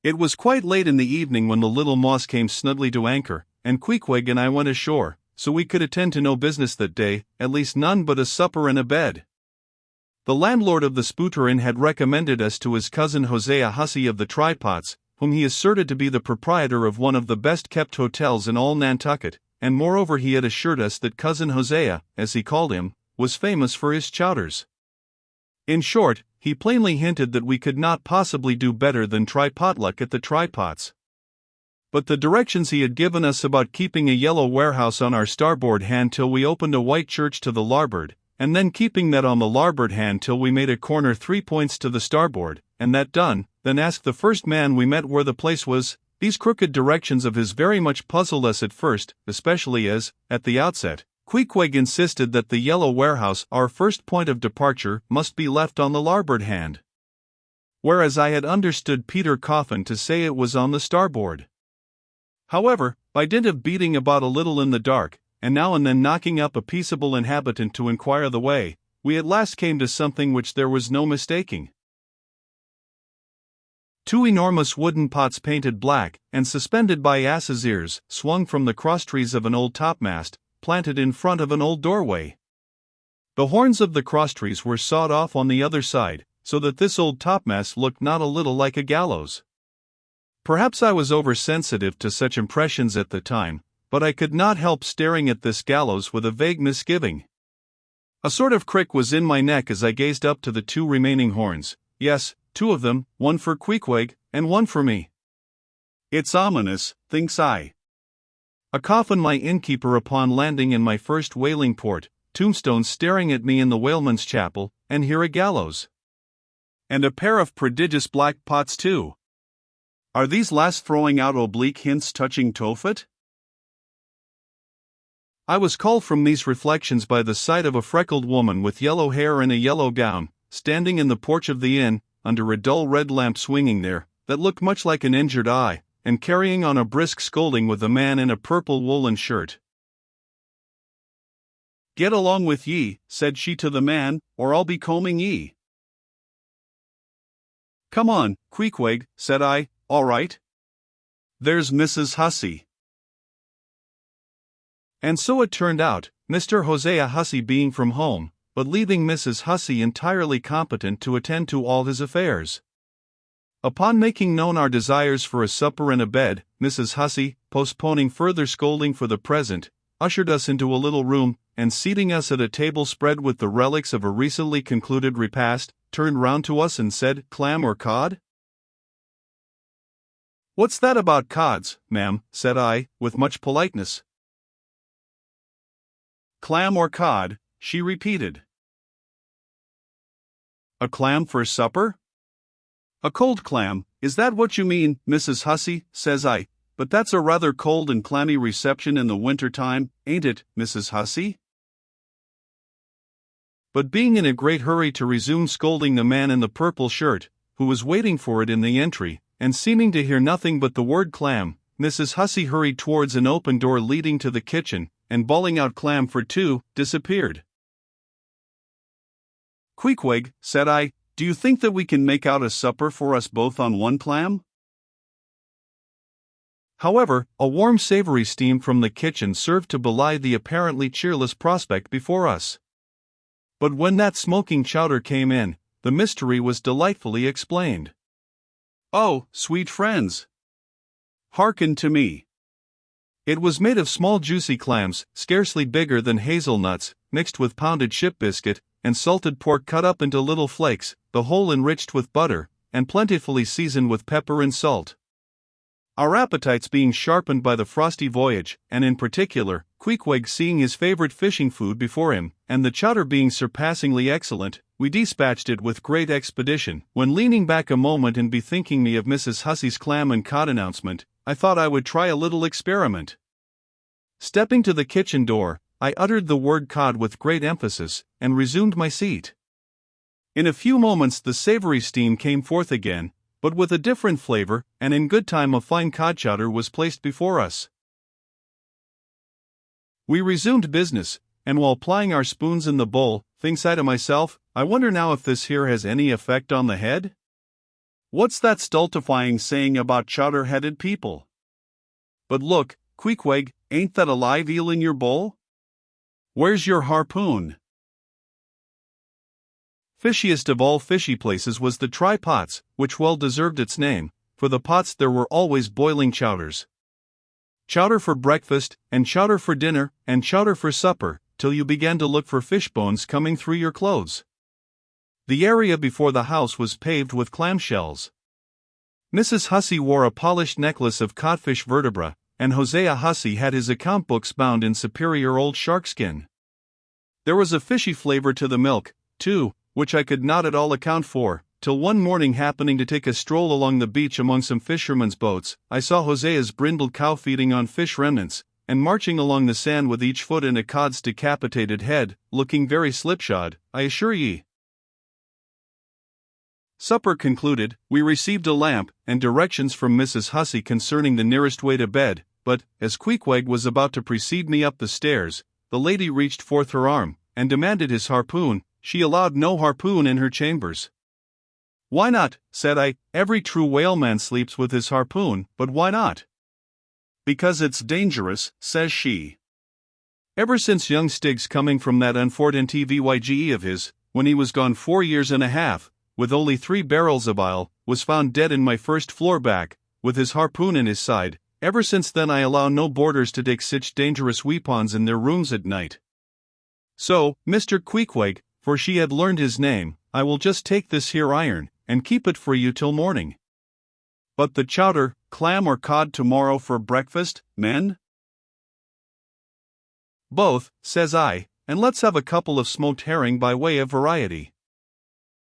It was quite late in the evening when the little moss came snugly to anchor, and Queequeg and I went ashore, so we could attend to no business that day, at least none but a supper and a bed. The landlord of the Spooter Inn had recommended us to his cousin Hosea Hussey of the Trypots, whom he asserted to be the proprietor of one of the best-kept hotels in all Nantucket, and moreover he had assured us that cousin Hosea, as he called him, was famous for his chowders. In short, he plainly hinted that we could not possibly do better than try potluck at the Trypots. But the directions he had given us about keeping a yellow warehouse on our starboard hand till we opened a white church to the larboard, and then keeping that on the larboard hand till we made a corner 3 points to the starboard, and that done, then ask the first man we met where the place was, these crooked directions of his very much puzzled us at first, especially as, at the outset, Queequeg insisted that the yellow warehouse, our first point of departure, must be left on the larboard hand, whereas I had understood Peter Coffin to say it was on the starboard. However, by dint of beating about a little in the dark, and now and then knocking up a peaceable inhabitant to inquire the way, we at last came to something which there was no mistaking. 2 enormous wooden pots painted black, and suspended by asses' ears, swung from the crosstrees of an old topmast, planted in front of an old doorway. The horns of the crosstrees were sawed off on the other side, so that this old topmast looked not a little like a gallows. Perhaps I was oversensitive to such impressions at the time, but I could not help staring at this gallows with a vague misgiving. A sort of crick was in my neck as I gazed up to the 2 remaining horns, yes, 2 of them, one for Queequeg, and one for me. It's ominous, thinks I. A coffin my innkeeper upon landing in my first whaling port, tombstones staring at me in the whaleman's chapel, and here a gallows. And a pair of prodigious black pots too. Are these last throwing out oblique hints touching Tophet? I was called from these reflections by the sight of a freckled woman with yellow hair and a yellow gown, standing in the porch of the inn, under a dull red lamp swinging there, that looked much like an injured eye, and carrying on a brisk scolding with a man in a purple woolen shirt. "Get along with ye," said she to the man, "or I'll be combing ye." "Come on, Queequeg," said I, "all right. There's Mrs. Hussey." And so it turned out, Mr. Hosea Hussey being from home, but leaving Mrs. Hussey entirely competent to attend to all his affairs. Upon making known our desires for a supper and a bed, Mrs. Hussey, postponing further scolding for the present, ushered us into a little room, and seating us at a table spread with the relics of a recently concluded repast, turned round to us and said, "Clam or cod?" "What's that about cods, ma'am?" said I, with much politeness. "Clam or cod," she repeated. "A clam for supper? A cold clam, is that what you mean, Mrs. Hussey?" says I, "but that's a rather cold and clammy reception in the winter time, ain't it, Mrs. Hussey?" But being in a great hurry to resume scolding the man in the purple shirt, who was waiting for it in the entry, and seeming to hear nothing but the word clam, Mrs. Hussey hurried towards an open door leading to the kitchen, and bawling out "Clam for 2, disappeared. "Queequeg," said I, "do you think that we can make out a supper for us both on 1 clam?" However, a warm savory steam from the kitchen served to belie the apparently cheerless prospect before us. But when that smoking chowder came in, the mystery was delightfully explained. "Oh, sweet friends! Hearken to me." It was made of small juicy clams, scarcely bigger than hazelnuts, mixed with pounded ship biscuit, and salted pork cut up into little flakes, the whole enriched with butter, and plentifully seasoned with pepper and salt. Our appetites being sharpened by the frosty voyage, and in particular, Queequeg seeing his favorite fishing food before him, and the chowder being surpassingly excellent, we dispatched it with great expedition. When leaning back a moment and bethinking me of Mrs. Hussey's clam and cod announcement, I thought I would try a little experiment. Stepping to the kitchen door, I uttered the word cod with great emphasis, and resumed my seat. In a few moments the savory steam came forth again, but with a different flavor, and in good time a fine cod chowder was placed before us. We resumed business, and while plying our spoons in the bowl, thinks I to myself, I wonder now if this here has any effect on the head? What's that stultifying saying about chowder-headed people? But look, Queequeg, ain't that a live eel in your bowl? Where's your harpoon? Fishiest of all fishy places was the try-pots, which well deserved its name. For the pots there were always boiling chowders. Chowder for breakfast, and chowder for dinner, and chowder for supper, till you began to look for fish bones coming through your clothes. The area before the house was paved with clamshells. Mrs. Hussey wore a polished necklace of codfish vertebra, and Hosea Hussey had his account books bound in superior old sharkskin. There was a fishy flavor to the milk, too, which I could not at all account for, till one morning, happening to take a stroll along the beach among some fishermen's boats, I saw Hosea's brindled cow feeding on fish remnants, and marching along the sand with each foot in a cod's decapitated head, looking very slipshod, I assure ye. Supper concluded, we received a lamp, and directions from Mrs. Hussey concerning the nearest way to bed, but, as Queequeg was about to precede me up the stairs, the lady reached forth her arm, and demanded his harpoon. She allowed no harpoon in her chambers. Why not? Said I. Every true whaleman sleeps with his harpoon, but why not? Because it's dangerous, says she. Ever since young Stiggs coming from that unfortunate TVYGE of his, when he was gone 4 years and a half, with only 3 barrels of ile, was found dead in my first floor back, with his harpoon in his side, ever since then I allow no boarders to take sich dangerous weapons in their rooms at night. So, Mr. Queequeg, for she had learned his name, I will just take this here iron, and keep it for you till morning. But the chowder, clam or cod tomorrow for breakfast, men? Both, says I, and let's have a couple of smoked herring by way of variety.